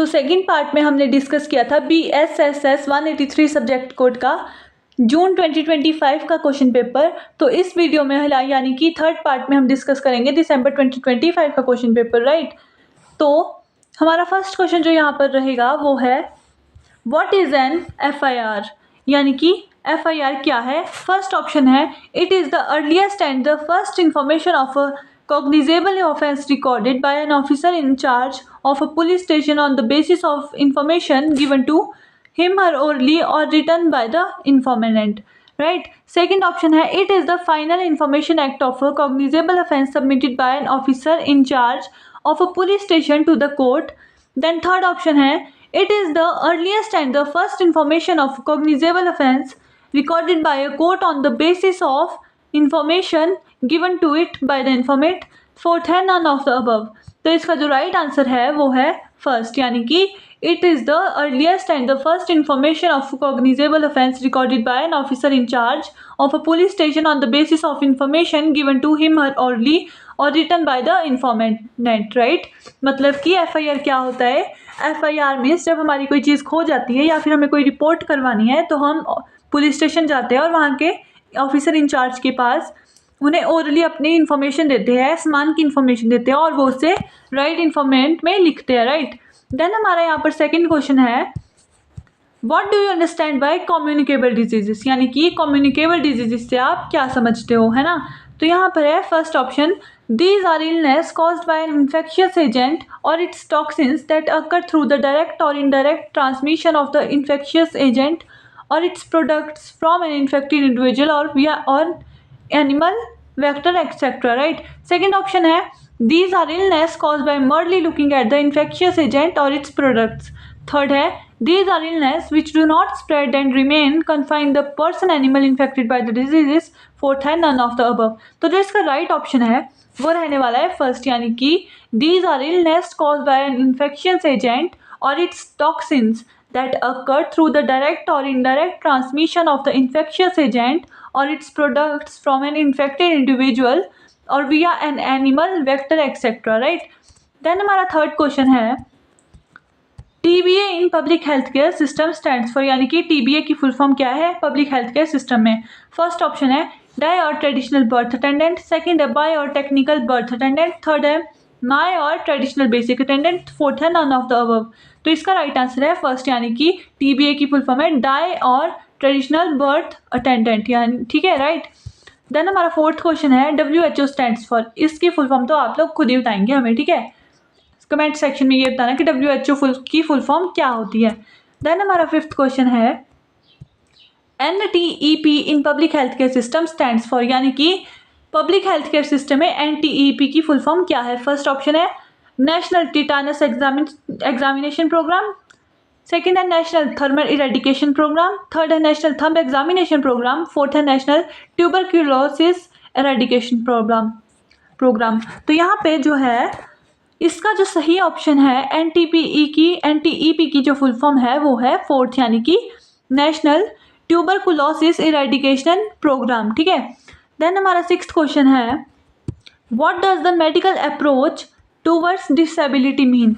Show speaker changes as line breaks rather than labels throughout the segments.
Second part में हमने discuss किया था BSSS 183 सब्जेक्ट कोड का जून 2025 का क्वेश्चन पेपर। तो इस वीडियो में यानी कि थर्ड पार्ट में हम डिस्कस करेंगे दिसंबर 2025 का क्वेश्चन पेपर, राइट। तो हमारा फर्स्ट क्वेश्चन जो यहाँ पर रहेगा वो है व्हाट इज एन FIR, यानी कि FIR क्या है। फर्स्ट ऑप्शन है it is the earliest and the first information of a cognizable offense recorded by an officer in charge of a police station on the basis of information given to him or orally or written by the informant, right. Second option है it is the final information act of a cognizable offense submitted by an officer in charge of a police station to the court. Then third option है it is the earliest and the first information of cognizable offense recorded by a court on the basis of information given to it by the informant. Fourth है none of the above। तो इसका जो right answer है वो है first, यानी कि it is the earliest and the first information of cognizable offense recorded by an officer in charge of a police station on the basis of information given to him or orally or written by the informant, right। मतलब कि FIR क्या होता है, FIR means जब हमारी कोई चीज़ खो जाती है या फिर हमें कोई रिपोर्ट करवानी है तो हम पुलिस स्टेशन जाते हैं और वहाँ के ऑफिसर इंचार्ज के पास उन्हें ओरली अपनी इन्फॉर्मेशन देते हैं, सामान की इन्फॉर्मेशन देते हैं और वो उसे राइट इन्फॉर्मेंट में लिखते हैं, राइट। देन हमारा यहाँ पर सेकंड क्वेश्चन है what do you understand by communicable diseases, यानी कि कम्युनिकेबल डिजीजेस से आप क्या समझते हो, है ना। तो यहाँ पर है first option these are illness caused by an infectious agent और its toxins that occur through the direct और indirect transmission of the infectious agent or its products from an infected individual or via or animal vector etc, right. Second option है these are illness caused by merely looking at the infectious agent or its products. Third है these are illness which do not spread and remain confined the person animal infected by the diseases. Fourth है none of the above। तो जो इसका right option है वो रहने वाला है फर्स्ट, यानी कि these are illness caused by an infectious agent or its toxins that occur through the direct or indirect transmission of the infectious agent or its products from an infected individual or via an animal vector etc, right. Then हमारा third question है TBA in public health care system stands for, यानी कि TBA की full form क्या है public health care system में। First option है die और ट्रेडिशनल बर्थ अटेंडेंट, सेकंड है बाय और टेक्निकल बर्थ अटेंडेंट, थर्ड है माई और ट्रेडिशनल बेसिक अटेंडेंट, फोर्थ है नन ऑफ द अबव। तो इसका राइट आंसर है फर्स्ट, यानी कि TBA की फुल फॉर्म है डाई और ट्रेडिशनल बर्थ अटेंडेंट, यानी ठीक है, राइट। देन हमारा फोर्थ क्वेश्चन है WHO स्टैंड्स फॉर, इसकी फुल फॉर्म तो आप लोग खुद ही बताएंगे हमें, ठीक है। कमेंट सेक्शन में ये बताना कि WHO की फुल फॉर्म क्या होती है। देन हमारा फिफ्थ क्वेश्चन है NTEP in public health care system stands for, यानी कि पब्लिक हेल्थ केयर सिस्टम में NTEP की फुल फॉर्म क्या है। फर्स्ट ऑप्शन है national tetanus examination programme, second है national thermal eradication programme, third है national thumb examination programme, fourth है नेशनल ट्यूबरक्यूलोसिस एरेडिकेशन प्रोग्राम। तो यहाँ पे जो है इसका जो सही ऑप्शन है NTEP की जो फुल फॉर्म है वो है फोर्थ, यानी कि नेशनल ट्यूबरकुलोसिस इरेडिकेशन प्रोग्राम, ठीक है। देन हमारा सिक्स्थ क्वेश्चन है what does the medical approach towards disability mean.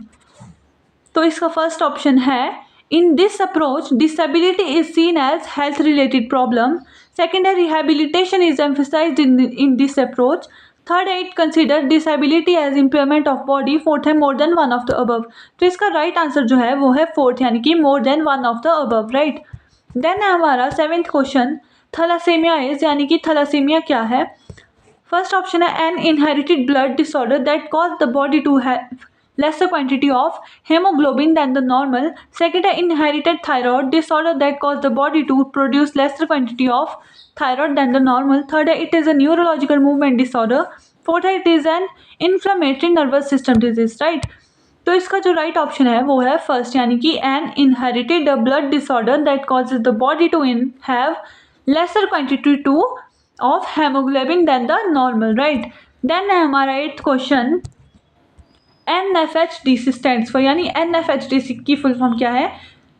तो इसका फर्स्ट ऑप्शन है in this approach disability is seen as health related problem, second है rehabilitation is emphasised in this approach, third है it consider disability as impairment of body, fourth है more than one of the above. तो इसका right answer जो है वो है fourth, यानी कि more than one of the above, right. Then है हमारा सेवेंथ क्वेश्चन थैलासेमिया इज, यानी कि थैलासेमिया क्या है। फर्स्ट ऑप्शन है an inherited blood disorder that cause the body to have lesser quantity of hemoglobin than the normal, second है inherited thyroid disorder that cause the body to produce lesser quantity of thyroid than the normal, third है it is a neurological movement disorder, fourth है it is an inflammatory nervous system disease, right। तो इसका जो right option है वो है first, यानी कि an inherited blood disorder that causes the body to have lesser quantity to of hemoglobin than the normal, right। Then है हमारा eighth question NFHDC stands for, यानी NFHDC की फुल फॉर्म क्या है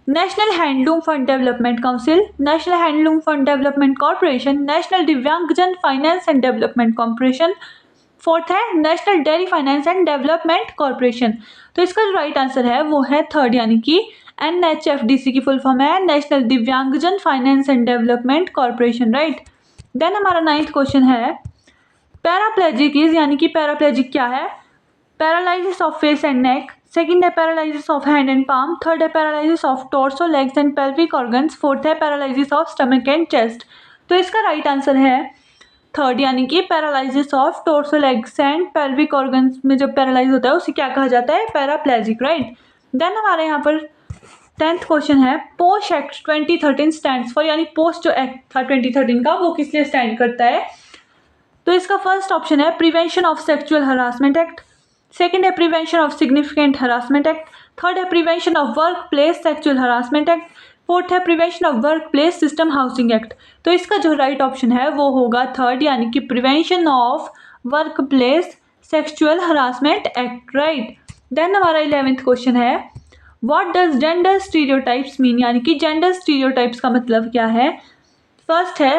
national handloom fund development council, national handloom fund development corporation, national Divyangjan finance and development corporation, fourth है national dairy finance and development corporation. तो इसका जो राइट आंसर है वो है थर्ड, यानी कि NHFDC की फुल फॉर्म है national Divyangjan finance and development corporation, right. Then हमारा 9th क्वेश्चन है पैराप्लेजिक इज, यानी कि पैराप्लेजिक क्या है? Paralysis of face and neck, second है paralysis of hand and palm, third है paralysis of torso legs and pelvic organs, fourth है paralysis of stomach and chest. तो इसका राइट आंसर है थर्ड, यानी कि paralysis of torso legs and pelvic organs में जब पैरालाइज होता है उसे क्या कहा जाता है? Paraplegic, right. देन हमारे यहाँ पर 10th क्वेश्चन है पोस्ट एक्ट 2013 स्टैंड्स फॉर, यानी पोस्ट जो एक्ट था 2013 का वो किस लिए स्टैंड करता है? तो इसका फर्स्ट ऑप्शन है prevention of sexual harassment act, second है prevention of significant harassment act, third है prevention of work place sexual harassment act, fourth है prevention of work place system housing act. तो इसका जो राइट ऑप्शन है वो होगा थर्ड, यानी कि prevention of work place sexual harassment act, right. Then हमारा 11th क्वेश्चन है what does gender stereotypes mean, यानी कि जेंडर स्टीरियोटाइप्स का मतलब क्या है? फर्स्ट है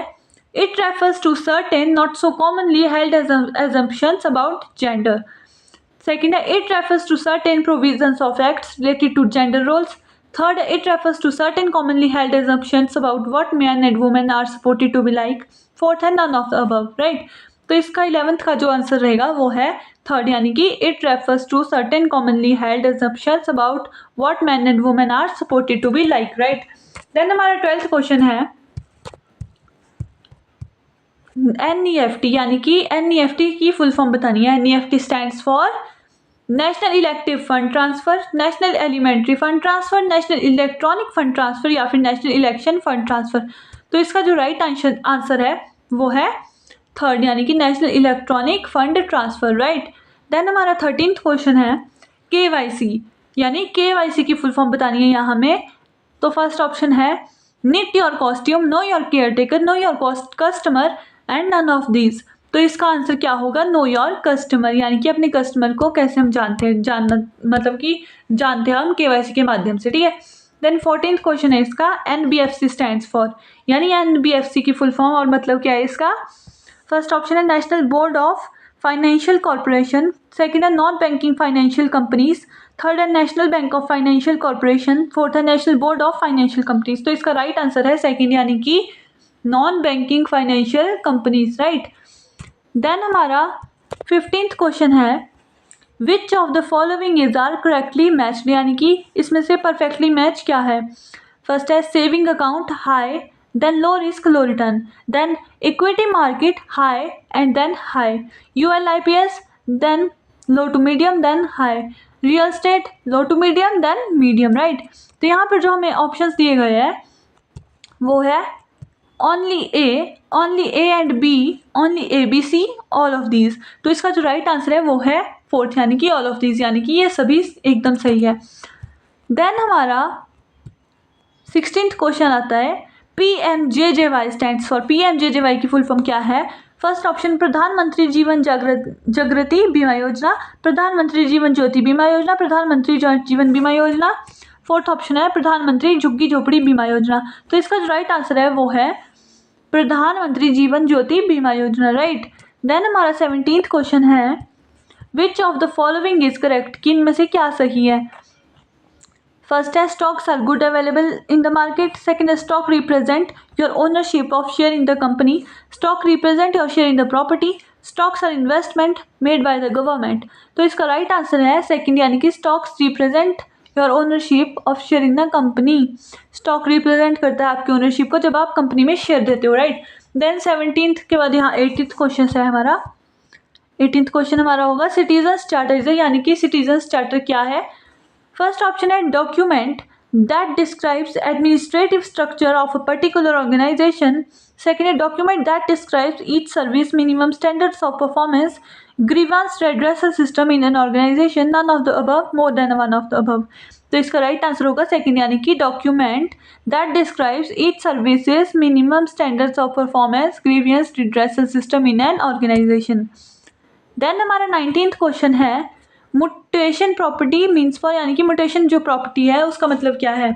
it refers to certain not so commonly held assumptions about gender, second है it refers to certain provisions of acts related to gender roles, third it refers to certain commonly held assumptions about what men and women are supported to be like, fourth है none of the above, right। तो इसका 11th का जो answer रहेगा वो है third, यानी कि it refers to certain commonly held assumptions about what men and women are supported to be like, right। Then हमारा 12th क्वेश्चन है NEFT, यानी कि NEFT की फुल फॉर्म बतानी है। NEFT stands for national elective fund transfer, national elementary fund transfer, national electronic fund transfer या फिर national election fund transfer. तो इसका जो राइट आंसर है वो है थर्ड, यानी कि national electronic fund transfer, right. Then हमारा 13th क्वेश्चन है KYC, यानी KYC की फुल फॉर्म बतानी है यहाँ हमें। तो फर्स्ट ऑप्शन है knit your costume, know your caretaker, know your customer and none of these. तो इसका आंसर क्या होगा? नो योर कस्टमर, यानी कि अपने कस्टमर को कैसे हम जानते हैं, मतलब कि जानते हैं हम KYC के माध्यम से, ठीक है। देन 14th क्वेश्चन है इसका NBFC स्टैंड्स फॉर, यानी NBFC की फुल फॉर्म और मतलब क्या है इसका? फर्स्ट ऑप्शन है national board of financial corporation, second है non banking financial companies, third है national bank of financial corporation, fourth है national board of financial companies. तो इसका राइट आंसर है सेकंड, यानी कि non banking financial companies, right. Then हमारा 15th question है which of the following is are correctly matched, यानी कि इसमें से परफेक्टली मैच क्या है? फर्स्ट है saving account high, then low risk low return, then equity market high and then high, ULIPS then low to medium then high, real estate low to medium then medium, right. तो यहाँ पर जो हमें options दिए गए हैं वो है only A and B, only ABC, all of these. तो इसका जो राइट आंसर है वो है फोर्थ, यानी कि ऑल ऑफ दीज, यानी कि ये सभी एकदम सही है। देन हमारा 16th क्वेश्चन आता है PMJJY स्टैंड्स फॉर, PMJJY की फुल फॉर्म क्या है? फर्स्ट ऑप्शन प्रधानमंत्री जीवन जागृति बीमा योजना, प्रधानमंत्री जीवन ज्योति बीमा योजना, प्रधानमंत्री जीवन बीमा योजना, फोर्थ ऑप्शन है प्रधानमंत्री झुग्गी झोपड़ी बीमा योजना। तो इसका जो राइट आंसर है वो है प्रधानमंत्री जीवन ज्योति बीमा योजना, राइट। देन हमारा 17th क्वेश्चन है which of the following is correct, कि इनमें से क्या सही है? फर्स्ट है stocks are good available in the market, second है stock represent your ownership of share in the company, stock represent your share in the property, stocks are investment made by the government. तो इसका right answer है second, यानी कि stocks represent your ownership of share in the company. Stock represent करता है आपकी ownership को जब आप कंपनी में शेयर देते हो, राइट। देन 17th के बाद यहाँ 18th क्वेश्चन है हमारा। 18th क्वेश्चन हमारा होगा सिटीजन्स चार्टर, यानी कि सिटीजन्स चार्टर क्या है? फर्स्ट ऑप्शन है document that describes administrative structure of a particular organisation, second है document that describes each service minimum standards of performance, grievance redressal system in an organisation, none of the above, more than one of the above. तो इसका right answer होगा second, यानी कि document that describes each services minimum standards of performance, grievance redressal system in an organisation. Then हमारा 19th question है mutation property means for, यानी कि mutation जो प्रॉपर्टी है उसका मतलब क्या है?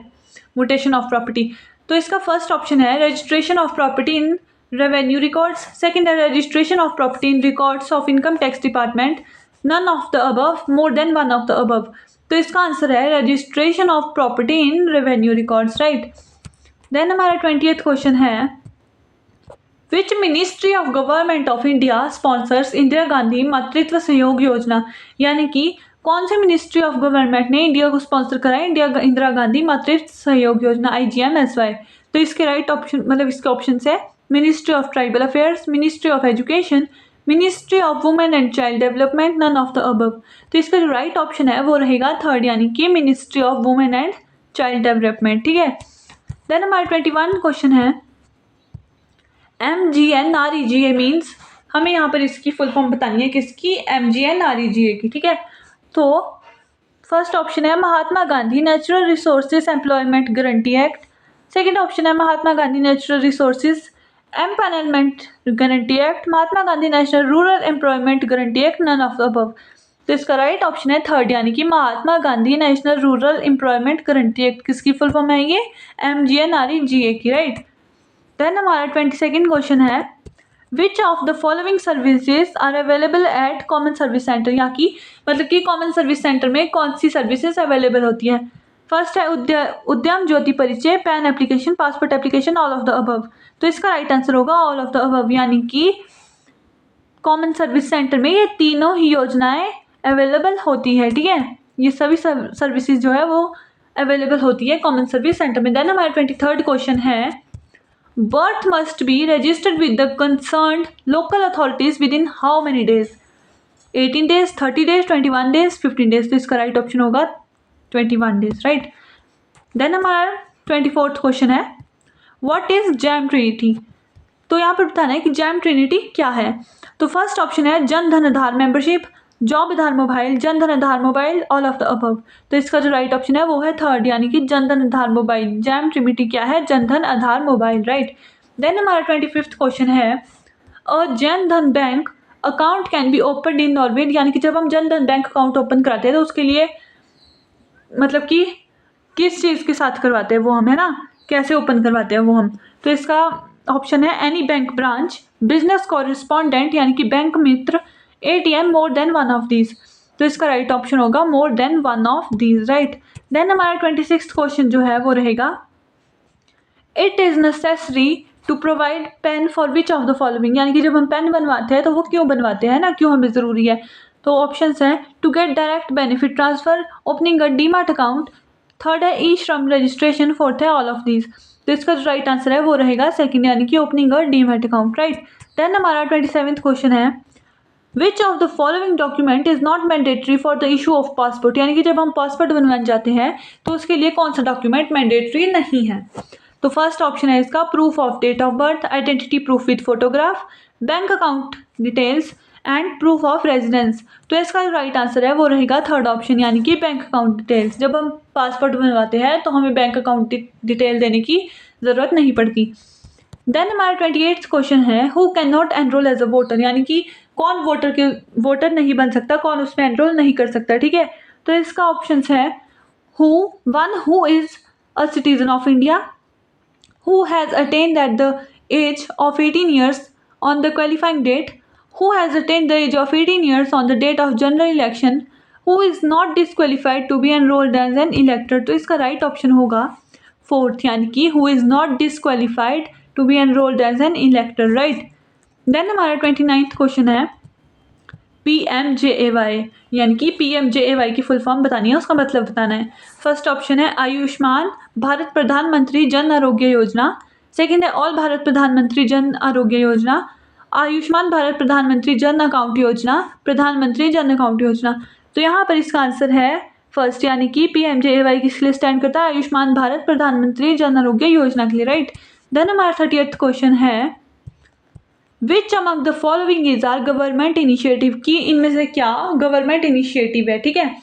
Mutation of property. तो इसका फर्स्ट ऑप्शन है registration of property in revenue records, second है registration of property in records of income tax department, none of the above, more than one of the above. तो इसका answer है registration of property in revenue records, right. Then हमारा 20th question है which ministry of government of India sponsors Indira Gandhi Matritva Sahyog Yojana, यानी कि कौन से ministry of government ने इंडिया को स्पॉन्सर करा है इंदिरा गांधी मातृत्व सहयोग योजना IGMSY। तो इसके राइट ऑप्शन मतलब इसके ऑप्शन है ministry of tribal affairs, ministry of education, ministry of women and child development, none of the above. तो इसका जो राइट ऑप्शन है वो रहेगा थर्ड, यानी कि ministry of women and child development, ठीक है। देन हमारा 21 क्वेश्चन है MGNREGA मीन्स, हमें यहाँ पर इसकी फुल फॉर्म बतानी है किसकी, MGNREGA की, ठीक है। तो फर्स्ट ऑप्शन है Mahatma Gandhi natural resources employment guarantee act, second option है Mahatma Gandhi natural resources empanelment guarantee act, Mahatma Gandhi national rural employment guarantee act, none of the above. तो इसका राइट ऑप्शन है थर्ड, यानी कि Mahatma Gandhi national rural employment guarantee act. किसकी full form है ये, MGNREGA की, राइट। देन हमारा 22nd क्वेश्चन है which of the following services are available at common service centre, यहाँ की मतलब कि कॉमन सर्विस सेंटर में कौन सी सर्विसेज अवेलेबल होती है। फर्स्ट है उद्यम ज्योति परिचय, pan application, passport application, all of the above. तो इसका राइट आंसर होगा ऑल ऑफ द अबव, यानी कि कॉमन सर्विस सेंटर में ये तीनों ही योजनाएं अवेलेबल होती है, ठीक है। ये सभी सर्विसेज जो है वो अवेलेबल होती है कॉमन सर्विस सेंटर में। देन हमारा 23rd क्वेश्चन है birth must be registered with the concerned local authorities within how many days, 18 days, 30 days, 21 days, 15 days। तो इसका राइट ऑप्शन होगा 21 days, राइट। देन हमारा 24th क्वेश्चन है व्हाट इज जैम ट्रिनिटी। तो यहाँ पर बताना है कि जैम ट्रिनिटी क्या है। तो फर्स्ट ऑप्शन है Jan Dhan Aadhaar membership, job Aadhaar mobile, Jan Dhan Aadhaar mobile, all of the above. तो इसका जो राइट ऑप्शन है वो है थर्ड, यानी कि जन Dhan Aadhaar mobile. Jam Trinity क्या है, Jan Dhan Aadhaar mobile, right. Then हमारा 25th क्वेश्चन है अ Jan Dhan bank account can be open in Norway, यानी कि जब हम Jan Dhan bank account open कराते हैं तो उसके लिए मतलब कि किस चीज़ के साथ करवाते हैं वो हम, है ना, कैसे ओपन करवाते हैं वो हम। तो इसका ऑप्शन है any bank branch, business correspondent यानी कि bank Mitra, ATM, more than one of these. तो इसका राइट ऑप्शन होगा more than one of these, right. Then हमारा 26th क्वेश्चन जो है वो रहेगा it is necessary to provide PAN for which of the following, यानी कि जब हम पेन बनवाते हैं तो वो क्यों बनवाते हैं ना, क्यों हमें ज़रूरी है। तो ऑप्शंस हैं to get direct benefit transfer, opening a demat account, third है ई श्रम रजिस्ट्रेशन, फोर्थ है ऑल ऑफ दीज। तो इसका जो राइट आंसर है वो रहेगा सेकंड, यानी कि opening a demat account, right. Then हमारा 27th क्वेश्चन है which of the following document is not mandatory for the issue of passport, यानी कि जब हम पासपोर्ट बनवाने जाते हैं तो उसके लिए कौन सा डॉक्यूमेंट मैंडेटरी नहीं है। तो फर्स्ट ऑप्शन है इसका proof of date of birth, identity proof with photograph, bank account details and proof of residence. तो इसका जो राइट आंसर है वो रहेगा थर्ड ऑप्शन, यानी कि बैंक अकाउंट डिटेल्स। जब हम पासपोर्ट बनवाते हैं तो हमें बैंक अकाउंट डिटेल देने की ज़रूरत नहीं पड़ती। देन हमारा 28th क्वेश्चन है who can not enrol as a voter, यानी कि कौन वोटर नहीं बन सकता, कौन उसमें एनरोल नहीं कर सकता, ठीक है। तो इसका ऑप्शन है one who is a citizen of India, who has attained at the age of 18 years on the qualifying date, who has attained the age of 18 years on the date of general election, who is not disqualified to be enrolled as an elector। तो इसका right option होगा fourth, यानी कि who is not disqualified to be enrolled as an elector, right. Then हमारा 29th question है PMJAY, यानी कि PMJAY की फुल फॉर्म बतानी है, उसका मतलब बताना है। फर्स्ट ऑप्शन है आयुष्मान भारत प्रधानमंत्री जन आरोग्य योजना, सेकंड है ऑल भारत प्रधानमंत्री जन आरोग्य योजना, आयुष्मान भारत प्रधानमंत्री जन अकाउंट योजना, प्रधानमंत्री जन अकाउंट योजना। तो यहाँ पर इसका आंसर है फर्स्ट, यानी कि PMJAY किसके लिए स्टैंड करता है, आयुष्मान भारत प्रधानमंत्री जन आरोग्य योजना के लिए, राइट। देन हमारा 30th क्वेश्चन है which among the following is are government initiative, की इनमें से क्या गवर्नमेंट इनिशिएटिव है, ठीक है।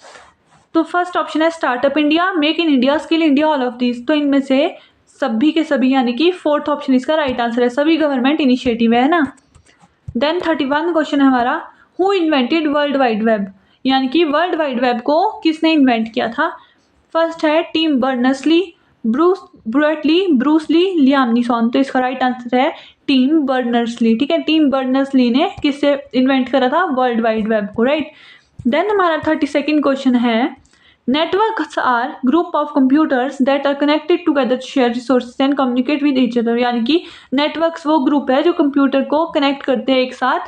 तो फर्स्ट ऑप्शन है startup India, make in India, skill India, all of this. तो इनमें से सभी के सभी, यानी कि फोर्थ ऑप्शन इसका राइट आंसर है, सभी गवर्नमेंट इनिशिएटिव है ना। देन 31 क्वेश्चन है हमारा who invented world Wide web, यानी कि वर्ल्ड वाइड वेब को किसने इन्वेंट किया था। फर्स्ट है Tim Berners Lee, Bruce Lee, Liam Neeson. तो इसका राइट आंसर है टिम बर्नर्स-ली, ठीक है। टिम बर्नर्स-ली ने किससे इन्वेंट करा था? वर्ल्ड वाइड वेब को, राइट। देन हमारा 32nd क्वेश्चन है, networks are group of computers that are connected together to share resources and communicate with each other, यानी कि नेटवर्क्स वो ग्रुप है जो कंप्यूटर को कनेक्ट करते हैं एक साथ,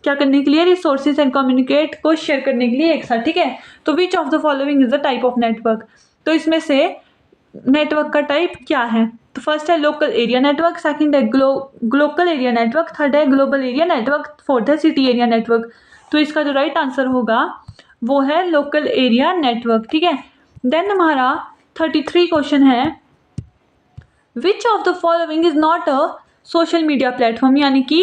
क्या करने के लिए? रिसोर्सेज एंड कम्युनिकेट को शेयर करने के लिए एक साथ, ठीक है। तो विच of the following is the type of network? तो इसमें से नेटवर्क का टाइप क्या है? तो फर्स्ट है लोकल एरिया नेटवर्क, सेकंड है ग्लोबल एरिया नेटवर्क, थर्ड है ग्लोबल एरिया नेटवर्क, फोर्थ है सिटी एरिया नेटवर्क। तो इसका जो राइट आंसर होगा वो है लोकल एरिया नेटवर्क, ठीक है। देन हमारा 33 क्वेश्चन है, which of the following is not a social media platform, यानी कि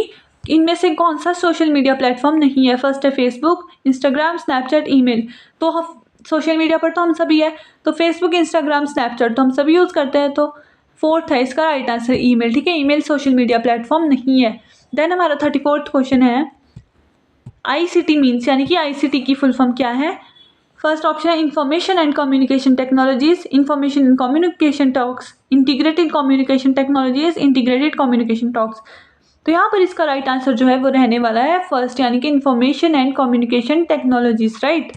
इनमें से कौन सा सोशल मीडिया प्लेटफॉर्म नहीं है? फर्स्ट है फेसबुक, इंस्टाग्राम, स्नैपचैट, ईमेल। तो हम सोशल मीडिया पर तो हम सभी है, तो फेसबुक, इंस्टाग्राम, स्नैपचैट तो हम सभी यूज़ करते हैं। तो फोर्थ है इसका राइट आंसर ईमेल, ठीक है। ईमेल सोशल मीडिया प्लेटफॉर्म नहीं है। देन हमारा 34th क्वेश्चन है, ICT मीन्स, यानी कि ICT की फुल फॉर्म क्या है? फर्स्ट ऑप्शन है information and communication technologies, information and communication talks, integrated communication technologies, integrated communication talks. तो यहाँ पर इसका राइट आंसर जो है वो रहने वाला है फर्स्ट, यानी कि information and communication technologies, right.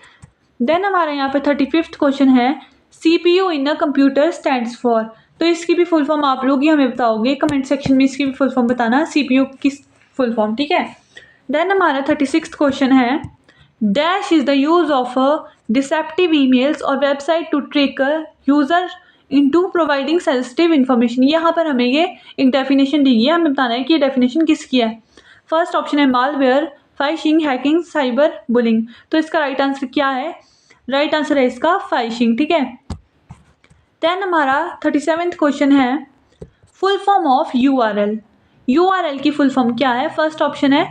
Then हमारा यहाँ पर 35th क्वेश्चन है, CPU in a computer stands for. तो इसकी भी फुल फॉर्म आप लोग ही हमें बताओगे कमेंट सेक्शन में, इसकी भी फुल फॉर्म बताना, CPU की फुल फॉर्म, ठीक है। देन हमारा 36th क्वेश्चन है, dash is the use of a deceptive emails और website to trick user into providing sensitive information. यहाँ पर हमें ये एक डेफिनेशन दी है, हमें बताना है कि ये डेफिनेशन किसकी है। फर्स्ट ऑप्शन है मालवेयर, फाइशिंग, हैकिंग, साइबर बुलिंग। तो इसका राइट आंसर क्या है? राइट आंसर है इसका फाइशिंग, ठीक है। देन हमारा 37th क्वेश्चन है, full form of URL। URL की फुल फॉर्म क्या है? फर्स्ट ऑप्शन है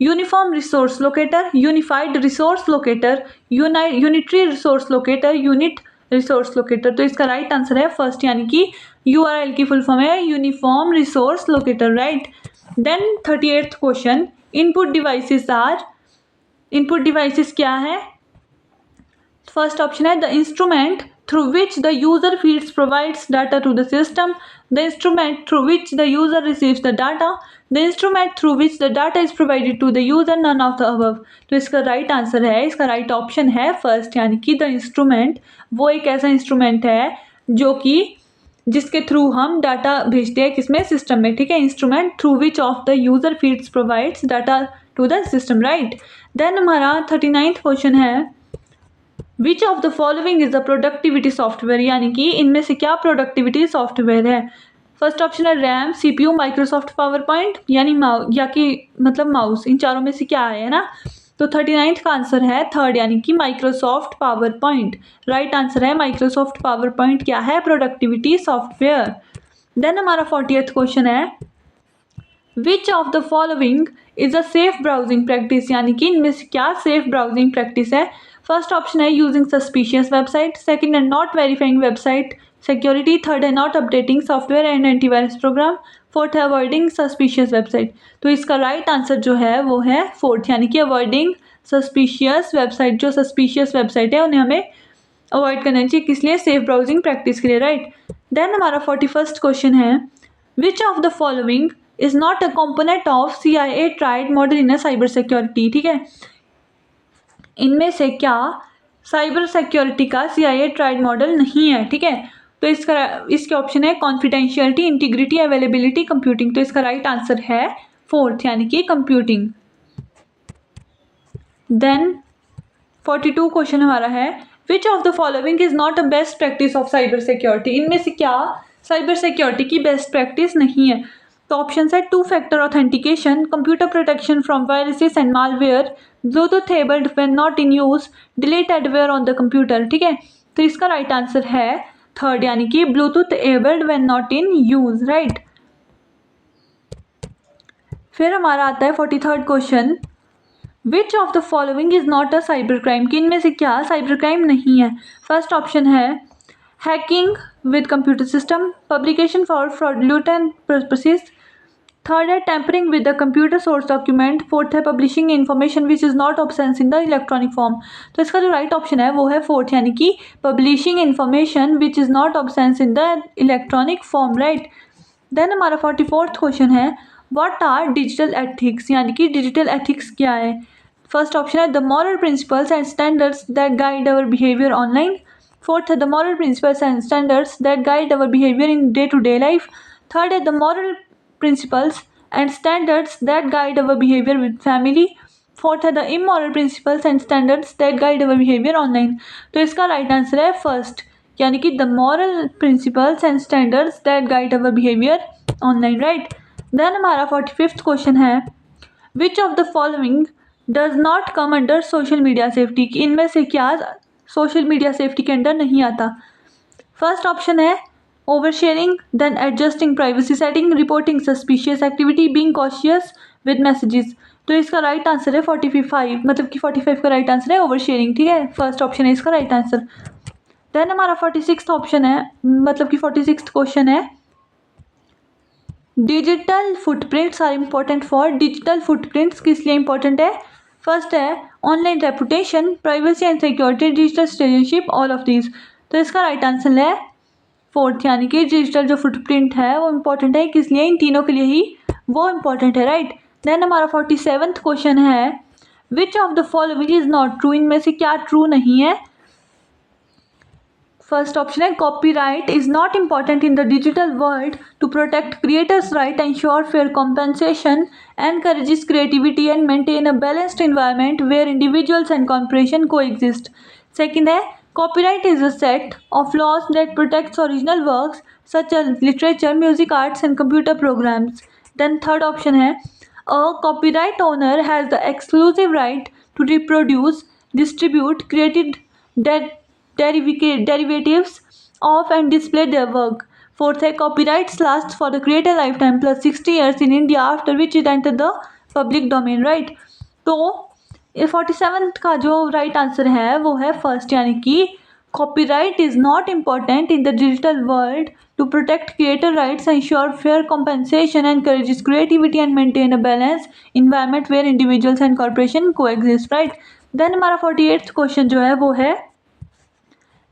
uniform resource locator, unified resource locator, unitary resource locator, unit resource locator. तो इसका राइट आंसर है फर्स्ट, यानी कि URL की फुल फॉर्म है uniform resource locator, right. Then 38th question, input devices are, input devices क्या है? फर्स्ट ऑप्शन है the instrument through which the user feeds provides data to the system, the instrument through which the user receives the data, the instrument through which the data is provided to the user, none of the above। तो इसका right answer है, इसका right option है first, यानी कि the instrument वो एक ऐसा इंस्ट्रूमेंट है जो कि जिसके थ्रू हम डाटा भेजते हैं, किसमें? सिस्टम में, ठीक है। Instrument through which of the user feeds provides data to the system, right. Then हमारा 39th क्वेश्चन है, which of the following is the productivity software, यानी कि इनमें से क्या प्रोडक्टिविटी सॉफ्टवेयर है? फर्स्ट ऑप्शन है RAM, CPU, Microsoft PowerPoint, यानी या कि मतलब माउस। इन चारों में से क्या है ना? तो 39th का आंसर है थर्ड, यानी कि Microsoft PowerPoint. Right answer है माइक्रोसॉफ्ट पावर पॉइंट क्या है? Productivity software. देन हमारा 40th क्वेश्चन है, which of the following is a safe browsing practice, यानी कि इनमें से क्या सेफ ब्राउजिंग प्रैक्टिस है? फर्स्ट ऑप्शन है यूजिंग सस्पिशियस वेबसाइट, सेकंड है not verifying website security, third है not updating software and antivirus program, fourth है अवॉइडिंग सस्पिशियस वेबसाइट। तो इसका राइट आंसर जो है वो है फोर्थ, यानी कि अवॉइडिंग सस्पिशियस वेबसाइट। जो सस्पिशियस वेबसाइट है उन्हें हमें अवॉइड करना चाहिए, किस लिए? सेफ ब्राउजिंग प्रैक्टिस के लिए, राइट। देन हमारा 41st क्वेश्चन है, which of the following is not a component of CIA tried model in cyber security, ठीक है। इनमें से क्या साइबर सिक्योरिटी का CIA ट्राइड मॉडल नहीं है, ठीक है। तो इसके ऑप्शन है कॉन्फिडेंशियलिटी, इंटीग्रिटी, अवेलेबिलिटी, कंप्यूटिंग। तो इसका राइट आंसर है फोर्थ, यानी कि कंप्यूटिंग। देन 42 क्वेश्चन हमारा है, which of the following is not a best practice of cyber security. इनमें से क्या साइबर सिक्योरिटी की बेस्ट प्रैक्टिस नहीं है? तो ऑप्शन है 2 factor authentication, computer protection from viruses and malware, Bluetooth enabled when not in use, delete adware on the computer, ठीक है। तो इसका राइट आंसर है थर्ड, यानी कि Bluetooth enabled when not in use, right. फिर हमारा आता है 43rd question, which of the following is not a cyber crime, कि इनमें से क्या साइबर क्राइम नहीं है? फर्स्ट ऑप्शन है hacking with computer system, publication for fraudulent purposes, third है tampering with the computer source document, fourth है publishing information which is not obscene in the electronic form. तो इसका जो राइट ऑप्शन है वो है फोर्थ, यानी कि publishing information which is not obscene in the electronic form, right. Then हमारा 44th क्वेश्चन है, व्हाट आर डिजिटल एथिक्स, यानी कि डिजिटल एथिक्स क्या है। फर्स्ट ऑप्शन है the moral principles and standards that guide our behaviour online. Fourth है the moral principles and standards that guide our behaviour in day to day life. Third है the moral principles and standards that guide our behaviour with family. Fourth है the immoral principles and standards that guide our behaviour online. तो इसका right answer है first, यानी कि the moral principles and standards that guide our behaviour online, right. Then हमारा 45th question है which of the following does not come under social media safety, कि इनमें से क्या सोशल मीडिया सेफ्टी के अंडर नहीं आता। फर्स्ट ऑप्शन है over sharing, then adjusting privacy setting, reporting suspicious activity, being cautious with messages. तो इसका राइट आंसर है 45, मतलब कि 45 का राइट आंसर है ओवर शेयरिंग, ठीक है। फर्स्ट ऑप्शन है इसका राइट आंसर। देन हमारा 46th ऑप्शन है, मतलब कि 46th क्वेश्चन है digital footprints are important for. Digital footprints किस लिए इंपॉर्टेंट है। फर्स्ट है online reputation, privacy and security, digital citizenship, all of these. तो इसका राइट आंसर है फोर्थ, यानी कि डिजिटल जो फुटप्रिंट है वो इम्पोर्टेंट है, किस लिए, इन तीनों के लिए ही वो इम्पोर्टेंट है, राइट। देन हमारा 47th क्वेश्चन है which of the following is not true, इनमें से क्या ट्रू नहीं है। फर्स्ट ऑप्शन है copyright is not important in the digital world to protect creators right, ensure fair compensation, encourages creativity and maintain a balanced environment where individuals and corporation coexist. Second है copyright is a set of laws that protects original works such as literature, music, arts and computer programs. Then third option है a copyright owner has the exclusive right to reproduce, distribute, created derivatives of and display their work. Fourth है copyrights last for the creator lifetime plus 60 years in India after which it enter the public domain, right। तो 47th का जो right answer है वो है first, यानी कि copyright is not important in the digital world to protect creator rights, ensure fair compensation, encourages creativity and maintain a balance environment where individuals and corporation coexist, right. Then हमारा 48th question जो है वो है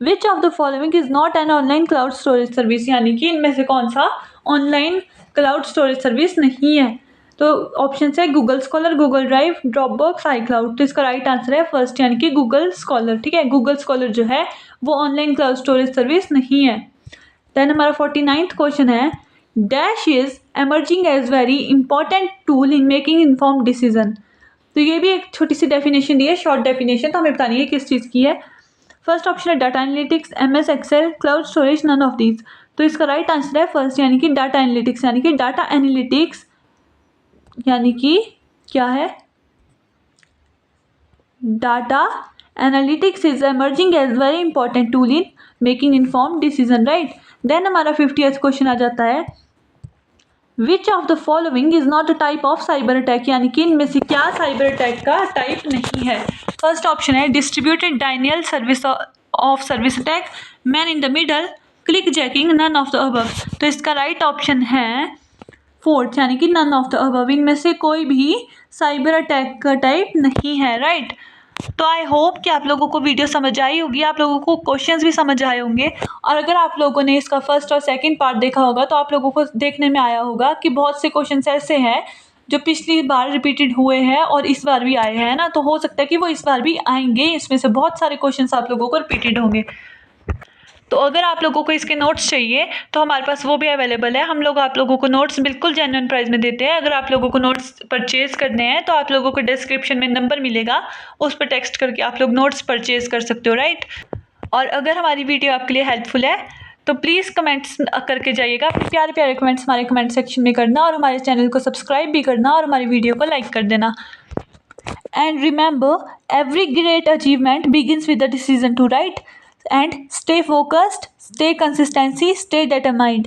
which of the following is not an online cloud storage service, यानी कि इनमें से कौन सा ऑनलाइन क्लाउड स्टोरेज सर्विस नहीं है। तो ऑप्शन है Google Scholar, Google Drive, Dropbox, iCloud. तो इसका राइट आंसर है फर्स्ट, यानी कि गूगल स्कॉलर, ठीक है। गूगल स्कॉलर जो है वो ऑनलाइन क्लाउड स्टोरेज सर्विस नहीं है। देन हमारा 49th क्वेश्चन है dash is emerging as very important tool in making inform decision. तो ये भी एक छोटी सी डेफिनेशन दी है, शॉर्ट डेफिनेशन, तो हमें बतानी है किस चीज़ की है। फर्स्ट ऑप्शन है data analytics, MS Excel, cloud storage, none of these. तो इसका राइट आंसर है फर्स्ट, यानी कि डाटा एनालिटिक्स, यानी कि डाटा एनालिटिक्स यानी कि क्या है, data analytics is emerging as very important tool in making inform decision, right. Then हमारा 50th क्वेश्चन आ जाता है which of the following is not a type of cyber attack, यानी कि इनमें से क्या साइबर अटैक का टाइप नहीं है। फर्स्ट ऑप्शन है distributed denial service of service attack, man in the middle, clickjacking, none of the above. तो इसका राइट ऑप्शन है फोर्थ, यानी कि नन ऑफ द अबव, इनमें से कोई भी साइबर अटैक का टाइप नहीं है, राइट। तो आई होप कि आप लोगों को वीडियो समझ आई होगी, आप लोगों को क्वेश्चंस भी समझ आए होंगे, और अगर आप लोगों ने इसका फर्स्ट और सेकंड पार्ट देखा होगा तो आप लोगों को देखने में आया होगा कि बहुत से क्वेश्चंस ऐसे हैं जो पिछली बार रिपीटेड हुए हैं और इस बार भी आए हैं ना, तो हो सकता है कि वो इस बार भी आएंगे, इसमें से बहुत सारे क्वेश्चंस आप लोगों को रिपीटेड होंगे। तो अगर आप लोगों को इसके नोट्स चाहिए तो हमारे पास वो भी अवेलेबल है, हम लोग आप लोगों को नोट्स बिल्कुल जेन्युइन प्राइस में देते हैं। अगर आप लोगों को नोट्स परचेज़ करने हैं तो आप लोगों को डिस्क्रिप्शन में नंबर मिलेगा, उस पर टेक्स्ट करके आप लोग नोट्स परचेज़ कर सकते हो, राइट। और अगर हमारी वीडियो आपके लिए हेल्पफुल है तो प्लीज़ कमेंट्स करके जाइएगा, अपने प्यारे प्यारे कमेंट्स हमारे कमेंट सेक्शन में करना, और हमारे चैनल को सब्सक्राइब भी करना और हमारी वीडियो को लाइक कर देना। And remember, every great achievement begins with a decision to write. And stay focused, stay consistency, stay determined.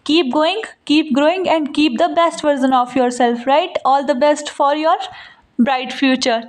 Keep going, keep growing, and keep the best version of yourself, right? All the best for your bright future.